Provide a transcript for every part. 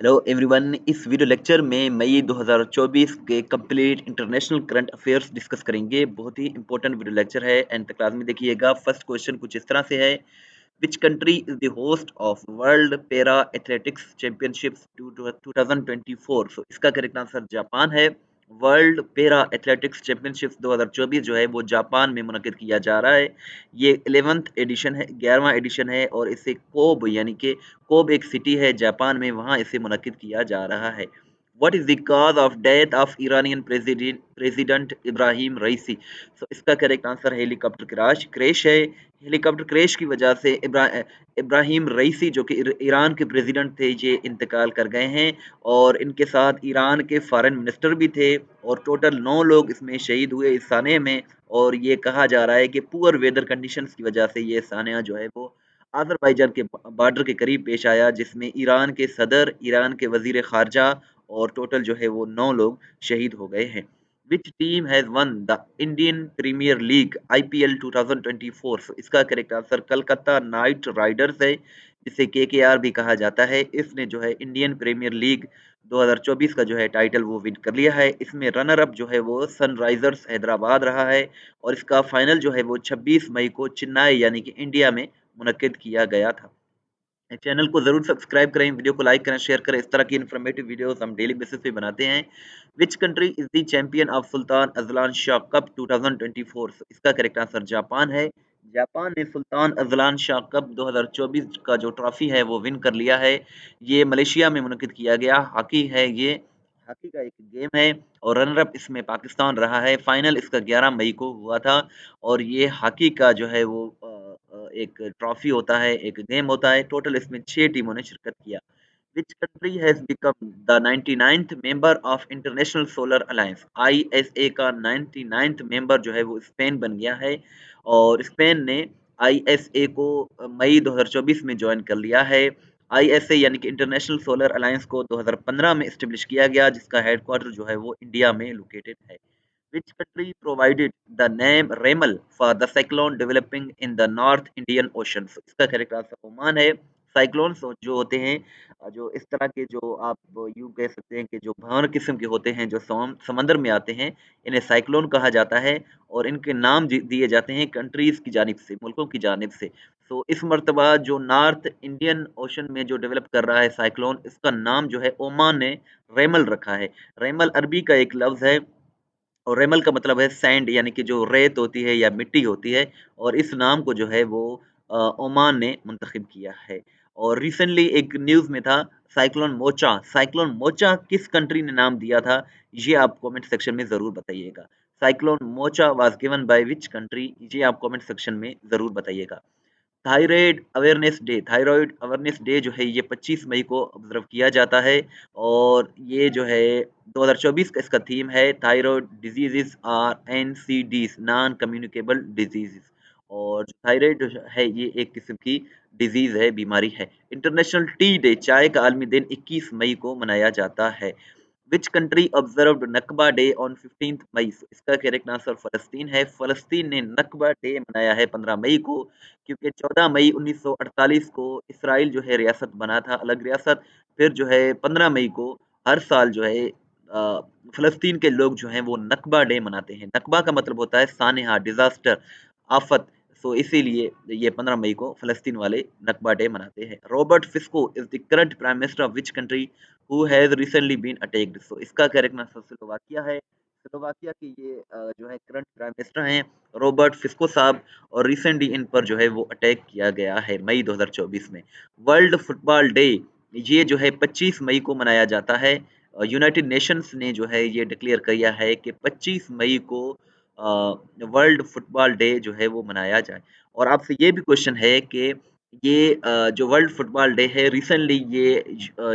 Hello everyone. इस video lecture में मई 2024 के complete international current affairs discuss करेंगे। बहुत ही इंपॉर्टेंट वीडियो लेक्चर है एंड तक क्लास में देखिएगा। फर्स्ट क्वेश्चन कुछ इस तरह से है, which country is the host of world para athletics championships 2024। सो इसका करेक्ट आंसर जापान है। वर्ल्ड पैरा एथलेटिक्स चैंपियनशिप्स 2024 जो है वो जापान में मुनक्किद किया जा रहा है। ये 11th एडिशन है, 11वां एडिशन है और इसे कोब यानी कि कोब एक सिटी है जापान में, वहाँ इसे मुनक्किद किया जा रहा है। What is the cause of death of Iranian president Ebrahim Raisi. So इसका करेक्ट आंसर हेलीकॉप्टर क्रैश है। हेलीकॉप्टर क्रैश की वजह से इब्राहिम रईसी जो कि ईरान के प्रेसिडेंट थे, ये इंतकाल कर गए हैं और इनके साथ ईरान के फॉरेन मिनिस्टर भी थे और टोटल 9 लोग इसमें शहीद हुए इस साने में। और ये कहा जा रहा है कि पुअर वेदर कंडीशंस की वजह से ये सानिया जो है वो अज़रबैजान के बॉर्डर के करीब पेश आया, जिसमें ईरान के सदर, ईरान के वजीर खारजा और टोटल जो है वो 9 लोग शहीद हो गए हैं। Which team has won the Indian Premier League IPL 2024। So, इसका correct answer Calcutta Knight Riders है, जिसे KKR भी कहा जाता है। इसने जो है इंडियन प्रीमियर लीग 2024 का जो है टाइटल वो विन कर लिया है। इसमें रनर अप जो है वो सनराइजर्स हैदराबाद रहा है और इसका फाइनल जो है वो 26 मई को चेन्नई यानी कि इंडिया में मुनक्किद किया गया था। चैनल को जरूर सब्सक्राइब करें, वीडियो को लाइक करें, शेयर करें। इस तरह की इन्फॉर्मेटिव वीडियोस हम डेली बेसिस पे बनाते हैं। Which country is the champion of Sultan Azlan Shah cup 2024। इसका करेक्ट आंसर जापान है। जापान ने सुल्तान अजलान शाह कप 2024 का जो ट्रॉफी है वो विन कर लिया है। ये मलेशिया में मुनक्किद किया गया हॉकी है, ये हॉकी का एक गेम है और रनर अप इसमें पाकिस्तान रहा है। फाइनल इसका 11 मई को हुआ था और ये हॉकी का जो है वो एक ट्रॉफी होता है, एक गेम होता है। टोटल इसमें 6 टीमों ने शिरकत किया। विच country has become the 99th member of international solar alliance. ISA का 99th मेंबर जो है वो स्पेन बन गया है और स्पेन ने ISA को मई 2024 में ज्वाइन कर लिया है। ISA यानी कि इंटरनेशनल सोलर अलायंस को 2015 में एस्टेब्लिश किया गया, जिसका हेडक्वार्टर जो है वो इंडिया में लोकेटेड है। Which country provided the name Remal for the cyclone developing in the North Indian Ocean? So, इसका करेक्ट आंसर ओमान है। साइक्लोन्स जो होते हैं, जो इस तरह के, जो आप यूं कह सकते हैं कि जो भंवर किस्म के होते हैं जो समंदर में आते हैं, इन्हें साइक्लोन कहा जाता है और इनके नाम दिए जाते हैं कंट्रीज की जानिब से, मुल्कों की जानिब से। तो इस मर्तबा जो नॉर्थ इंडियन ओशन में जो डेवलप कर रहा है साइक्लोन, इसका नाम जो है ओमान ने रेमल रखा है। रेमल अरबी का एक लफ्ज है और रेमल का मतलब है सैंड यानी कि जो रेत होती है या मिट्टी होती है, और इस नाम को जो है वो ओमान ने मुंतखब किया है। और रिसेंटली एक न्यूज़ में था साइक्लोन मोचा किस कंट्री ने नाम दिया था, ये आप कमेंट सेक्शन में ज़रूर बताइएगा। Cyclone mocha was given by which country, ये आप कमेंट सेक्शन में ज़रूर बताइएगा। थायराइड अवेयरनेस डे जो है ये 25 मई को ऑब्जर्व किया जाता है और ये जो है 2024 का इसका थीम है thyroid diseases are NCDs, non communicable diseases. और थायराइड जो है ये एक किस्म की डिजीज है, बीमारी है। इंटरनेशनल टी डे, चाय का आलमी दिन 21 मई को मनाया जाता है। Which country observed Nakba day on 15th मई। इसका करेक्ट आंसर फलस्तीन है। फलस्तीन ने नकबा डे मनाया है 15 मई को, क्योंकि 14 मई 1948 को इसराइल जो है रियासत बना था, अलग रियासत। फिर जो है 15 मई को हर साल जो है फलस्तीन के लोग जो हैं वो नकबा डे मनाते हैं। नकबा का मतलब होता है सानहा, डिजास्टर, आफत। सो इसीलिए ये 15 मई को फलस्तीन वाले नकबा डे मनाते हैं। Robert Fico is the current prime minister of which country who has recently been attacked. So इसका करेक्ट आंसर स्लोवाकिया है। स्लोवाकिया के ये जो है करंट प्राइम मिनिस्टर हैं रॉबर्ट फिस्को साहब, और रिसेंटली इन पर जो है वो अटैक किया गया है मई 2024 में। वर्ल्ड फुटबॉल डे ये जो है 25 मई को मनाया जाता है। यूनाइटेड नेशंस ने जो है ये डिक्लेयर किया है कि 25 मई को वर्ल्ड फुटबॉल डे जो है वो मनाया जाए। और आपसे ये भी क्वेश्चन है कि ये जो वर्ल्ड फुटबॉल डे है, रिसेंटली ये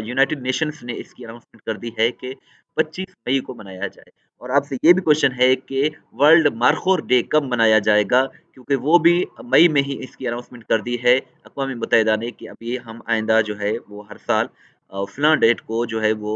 यूनाइटेड नेशंस ने इसकी अनाउंसमेंट कर दी है कि 25 मई को मनाया जाए। और आपसे ये भी क्वेश्चन है कि वर्ल्ड मार्खोर डे कब मनाया जाएगा, क्योंकि वो भी मई में ही इसकी अनाउंसमेंट कर दी है अक़वाम मुत्तहिदा ने कि अभी हम आइंदा जो है वो हर साल फलां डेट को जो है वो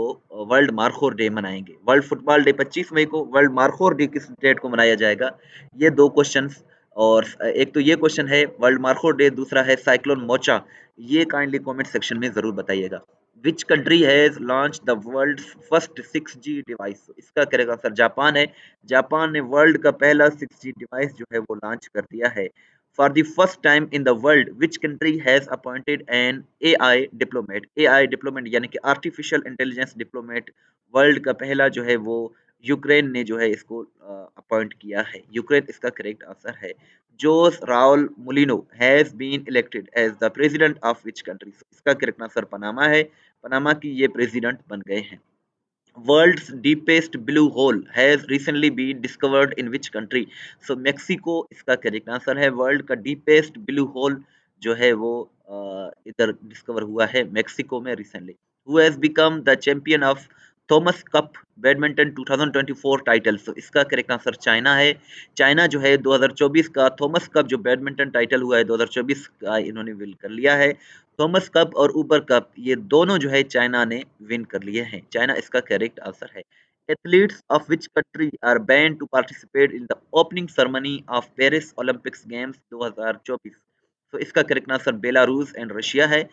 वर्ल्ड मार्खोर डे मनाएंगे। वर्ल्ड फुटबॉल डे 25 मई को, वर्ल्ड मार्खोर डे किस डेट को मनाया जाएगा, ये दो क्वेश्चंस। और एक तो ये क्वेश्चन है वर्ल्ड मार्खोर डे, दूसरा है साइक्लोन मोचा। ये काइंडली कमेंट सेक्शन में ज़रूर बताइएगा। विच country has launch the world first 6G device? इसका करेक्ट आंसर जापान है। जापान ने वर्ल्ड का पहला 6G डिवाइस जो है वो लॉन्च कर दिया है। For the first time in the world which country has appointed an AI diplomat? AI diplomat यानी कि आर्टिफिशियल इंटेलिजेंस डिप्लोमेट वर्ल्ड का पहला जो है वो यूक्रेन ने जो है इसको अपॉइंट किया है। यूक्रेन इसका करेक्ट आंसर है। Jose Raul Mulino has been elected as the president of which country? इसका करेक्ट आंसर पनामा है। पनामा की ये प्रेसिडेंट बन गए हैं। World's deepest blue hole has recently been discovered in which country? So Mexico इसका correct answer है। World का डीपेस्ट ब्लू होल जो है वो इधर डिस्कवर हुआ है मेक्सिको में recently. Who has become the champion of Thomas Cup badminton 2024 title? तो इसका करेक्ट आंसर चाइना है। चाइना जो है 2024 का थॉमस कप जो बैडमिंटन टाइटल हुआ है 2024 का इन्होंने विन कर लिया है। थॉमस कप और ऊबर कप ये दोनों जो है चाइना ने विन कर लिए हैं। चाइना इसका करेक्ट आंसर है। Athletes of which country are ban to participate in the opening ceremony of Paris Olympics games 2024? तो इसका correct answer Belarus and Russia है।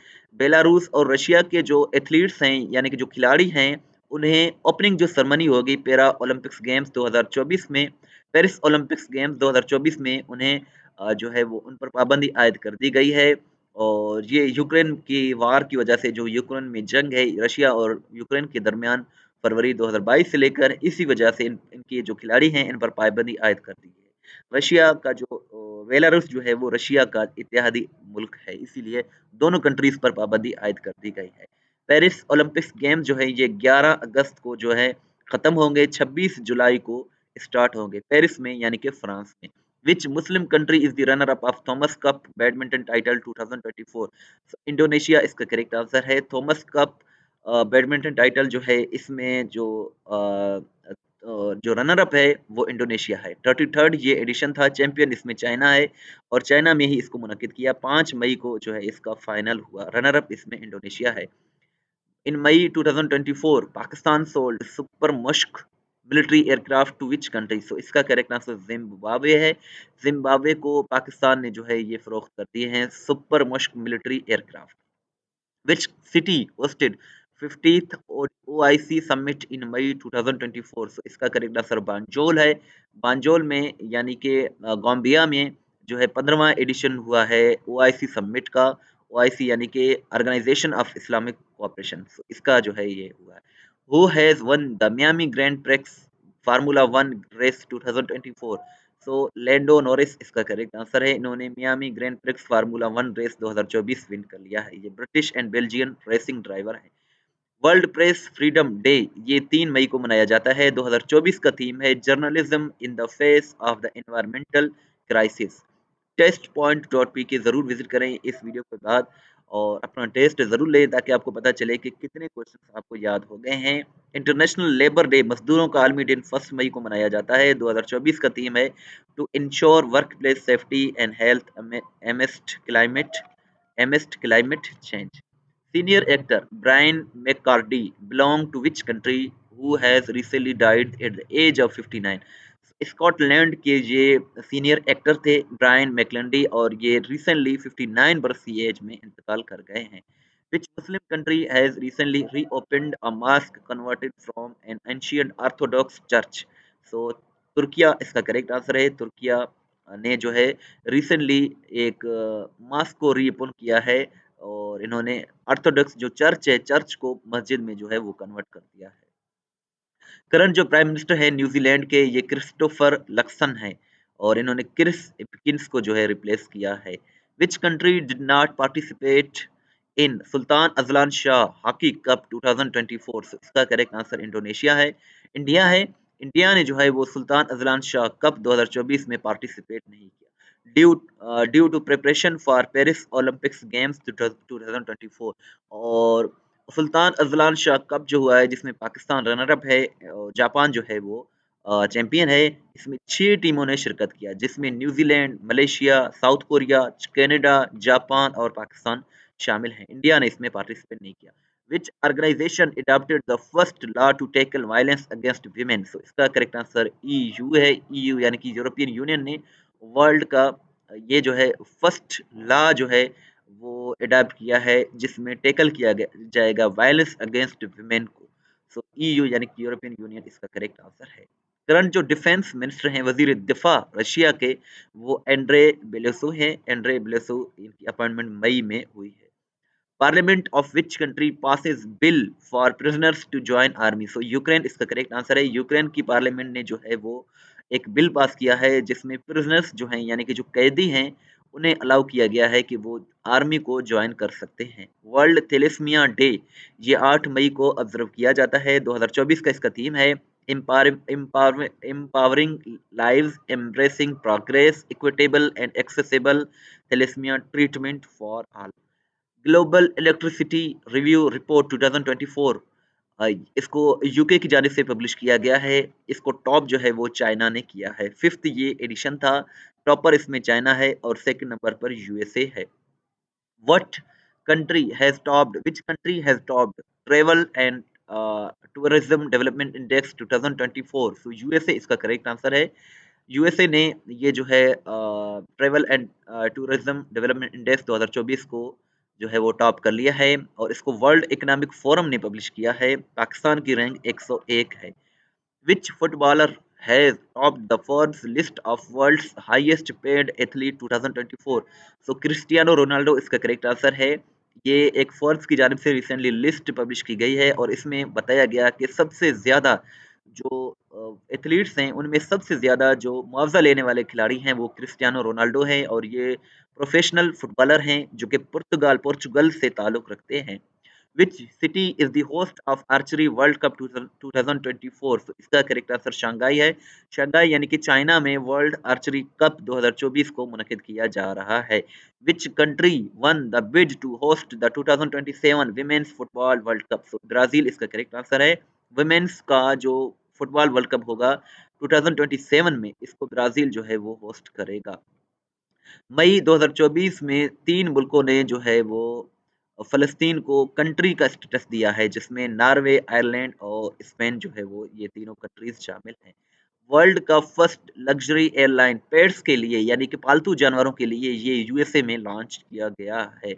बेलारूस और रशिया के जो एथलीट्स हैं यानी कि जो खिलाड़ी हैं उन्हें ओपनिंग जो सेरेमनी होगी पैरा ओलंपिक्स गेम्स 2024 में, पेरिस ओलंपिक्स गेम्स 2024 में उन्हें जो है वो उन पर पाबंदी आयद कर दी गई है। और ये यूक्रेन की वार की वजह से जो यूक्रेन में जंग है रशिया और यूक्रेन के दरमियान फरवरी 2022 से लेकर इसी वजह से इनके जो खिलाड़ी हैं इन पर पाबंदी आयद कर दी है। रशिया का जो बेलारूस जो है वो रशिया का इत्तेहादी मुल्क है, इसीलिए दोनों कंट्रीज पर पाबंदी आयद कर दी गई है। पेरिस ओलंपिक्स गेम जो है ये 11 अगस्त को जो है खत्म होंगे, 26 जुलाई को स्टार्ट होंगे पेरिस में यानी कि फ्रांस में। Which Muslim country is the runner-up of Thomas Cup badminton title 2024? Indonesia इसका करेक्ट आंसर है। थॉमस कप बैडमिंटन टाइटल जो है इसमें जो रनर अप है वो इंडोनेशिया है। 33rd ये एडिशन था। चैंपियन इसमें चाइना है और चाइना में ही इसको मुनक्किद किया। 5 मई को जो है इसका फाइनल हुआ। रनर अप इसमें इंडोनेशिया है। In May 2024, Pakistan sold Super Mushk military aircraft to which country? So इसका करेक्ट आंसर जिम्बाब्वे है। जिम्बाब्वे को पाकिस्तान ने जो है ये फरोख्त कर दिए हैं super Musk military aircraft. Which city hosted 50th OIC Summit in May 2024? So इसका करेक्ट आंसर बांजोल है। बांजोल में यानी कि गाम्बिया में जो है 15वां एडिशन हुआ है OIC समिट का। OIC यानी कि organisation of Islamic cooperation. So इसका जो है ये हुआ है। Who has won the Miami Grand Prix Formula One race 2024? So Lando Norris इसका करेक्ट आंसर है। इन्होंने Miami Grand Prix formula 1 race 2024 win कर लिया है। ये British and Belgian racing driver है। वर्ल्ड प्रेस फ्रीडम डे ये 3 मई को मनाया जाता है। 2024 का थीम है journalism in the face of the environmental crisis. Test point dot P K जरूर विजिट करें इस वीडियो के बाद और अपना टेस्ट जरूर लें ताकि आपको पता चले कि कितने क्वेश्चन आपको याद हो गए हैं। इंटरनेशनल लेबर डे मजदूरों का आलमी दिन 1 मई को मनाया जाता है। 2024 का थीम है to ensure workplace safety and health amidst climate change. Senior actor Brian McCarthy belong to which country who has recently died at the age of 59? Scotland के ये सीनियर एक्टर थे ब्रायन मैकलंडी और ये recently 59 बरस की as में इंतकाल कर गए हैं। Which Muslim country has recently reopened a mosque converted from an ancient Orthodox church? So Türkiye इसका करेक्ट आंसर है। तुर्किया ने जो है रिसेंटली एक मॉस्क को रीओपन किया है और इन्होंने ऑर्थोडॉक्स जो चर्च है चर्च को मस्जिद में जो है वो कन्वर्ट कर दिया है। करंट जो प्राइम मिनिस्टर है न्यूजीलैंड के ये क्रिस्टोफर लक्सन है और इन्होंने क्रिस हिपकिंस को जो है रिप्लेस किया है। Which country did not participate in Sultan Azlan Shah hockey cup 2024? So, इसका करेक्ट आंसर इंडोनेशिया है। इंडिया है। इंडिया ने जो है वो सुल्तान अजलान शाह कप 2024 में पार्टिसिपेट नहीं किया due to preparation for Paris Olympics games 2024। और सुल्तान अजलान शाह कप जो हुआ है जिसमें पाकिस्तान रनर अप है और जापान जो है वो चैंपियन है। इसमें 6 टीमों ने शिरकत किया जिसमें New Zealand, Malaysia, south Korea, Canada, Japan और पाकिस्तान शामिल हैं। इंडिया ने इसमें पार्टिसिपेट नहीं किया। Which organization adopted the first law to tackle violence against women? So इसका करेक्ट आंसर ईयू है। ईयू यानी कि यूरोपियन यूनियन ने वर्ल्ड का ये जो है फर्स्ट लॉ जो है वो अडॉप्ट किया है, जिसमें टैकल किया जाएगा वायलेंस अगेंस्ट वुमेन को। सो ईयू यानी कि यूरोपियन यूनियन इसका करेक्ट आंसर है। करंट जो डिफेंस मिनिस्टर हैं, वजीर दिफा रशिया के, वो एंड्रे बेलेसो हैं। एंड्रे बेलेसो, इनकी अपॉइंटमेंट मई में हुई है। Parliament of which country passes bill for prisoners to join army. So Ukraine इसका करेक्ट आंसर है। यूक्रेन की पार्लियामेंट ने जो है वो एक बिल पास किया है, जिसमें प्रिजनर्स जो हैं यानी कि जो कैदी हैं, उन्हें अलाउ किया गया है कि वो आर्मी को ज्वाइन कर सकते हैं। वर्ल्ड थैलेसीमिया डे ये 8 मई को ऑब्जर्व किया जाता है। 2024 का इसका थीम है empowering lives, embracing progress, equitable and accessible thalassaemia treatment for all. Global electricity review report 2024, इसको यूके की जानिब से पब्लिश किया गया है। इसको टॉप जो है वो चाइना ने किया है। 5th ये एडिशन था। टॉपर इसमें चाइना है और सेकंड नंबर पर यूएसए है। What country has topped? Which country has topped travel and tourism development index 2024? So USA इसका करेक्ट आंसर है। यूएसए ने ये जो है travel and tourism development index 2024 को जो है वो टॉप कर लिया है, और इसको वर्ल्ड इकोनॉमिक फोरम ने पब्लिश किया है। पाकिस्तान की रैंक 101 है। Which footballer has topped the Forbes list of world's highest paid athlete 2024? So Cristiano Ronaldo इसका करेक्ट आंसर है। ये एक फोर्ब्स की जानिब से रिसेंटली लिस्ट पब्लिश की गई है, और इसमें बताया गया कि सबसे ज़्यादा जो एथलीट्स हैं, उनमें सबसे ज़्यादा जो मुआवजा लेने वाले खिलाड़ी हैं, वो क्रिस्टियानो रोनाल्डो हैं, और ये प्रोफेशनल फुटबॉलर हैं जो कि पोर्चुगल से ताल्लुक़ रखते हैं। Which city is the host of Archery World Cup 2024? So, इसका करेक्ट आंसर शंघाई है। शंघाई यानी कि चाइना में वर्ल्ड आर्चरी कप 2024 को मुनक़िद किया जा रहा है। Which country won the bid to host the 2027 Women's Football World Cup? So, Brazil इसका करेक्ट आंसर है। वुमेन्स का जो फुटबॉल वर्ल्ड कप होगा 2027 में, इसको ब्राज़ील जो है वो होस्ट करेगा। मई 2024 में 3 मुल्कों ने जो है वो फ़लस्तीन को कंट्री का स्टेटस दिया है, जिसमें नॉर्वे, आयरलैंड और स्पेन जो है वो ये तीनों कंट्रीज़ शामिल हैं। वर्ल्ड का फर्स्ट लग्ज़री एयरलाइन पेट्स के लिए यानी कि पालतू जानवरों के लिए ये यूएसए में लॉन्च किया गया है।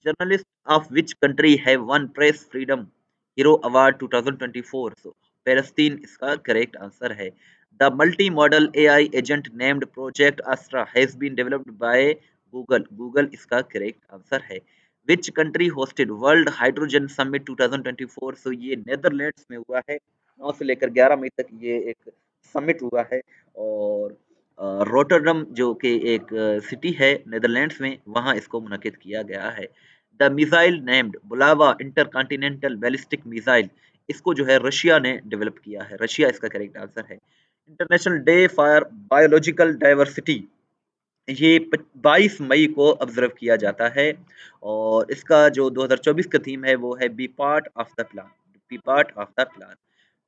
Journalists of which country have won Press Freedom Hero Award 2024? So, Palestine इसका correct answer है। The multi-modal AI agent named Project Astra has been developed by Google. Google इसका correct answer है। Which country hosted World Hydrogen Summit 2024? So, ये Netherlands में हुआ है। 9 से लेकर 11 मई तक ये एक समिट हुआ है, और रोटरडम जो कि एक सिटी है नेदरलैंड्स में, वहाँ इसको मुनक़िद किया गया है। द मिसाइल नेम्ड बुलावा इंटरकॉन्टिनेंटल बैलिस्टिक मिसाइल, इसको जो है रशिया ने डेवलप किया है। रशिया इसका करेक्ट आंसर है। International day for biological diversity ये 22 मई को ऑब्जर्व किया जाता है, और इसका जो 2024 का थीम है वो है be part of the plan. Be part of the plan.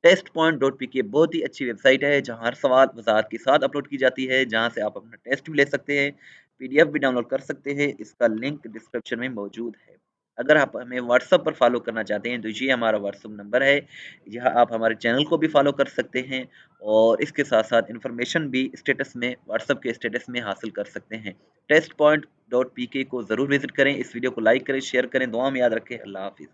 Test point dot P K बहुत ही अच्छी वेबसाइट है, जहाँ हर सवाल वजाहत के साथ अपलोड की जाती है, जहाँ से आप अपना टेस्ट भी ले सकते हैं, पीडीएफ भी डाउनलोड कर सकते हैं। इसका लिंक डिस्क्रिप्शन में मौजूद है। अगर आप हमें व्हाट्सएप पर फॉलो करना चाहते हैं तो ये हमारा व्हाट्सएप नंबर है। यहाँ आप हमारे चैनल को भी फॉलो कर सकते हैं, और इसके साथ साथ इन्फॉर्मेशन भी स्टेटस में, व्हाट्सएप के स्टेटस में हासिल कर सकते हैं। टेस्ट पॉइंट डॉट पी के को ज़रूर विजिट करें। इस वीडियो को लाइक करें, शेयर करें, दुआ में याद रखें। अल्लाह हाफिज़।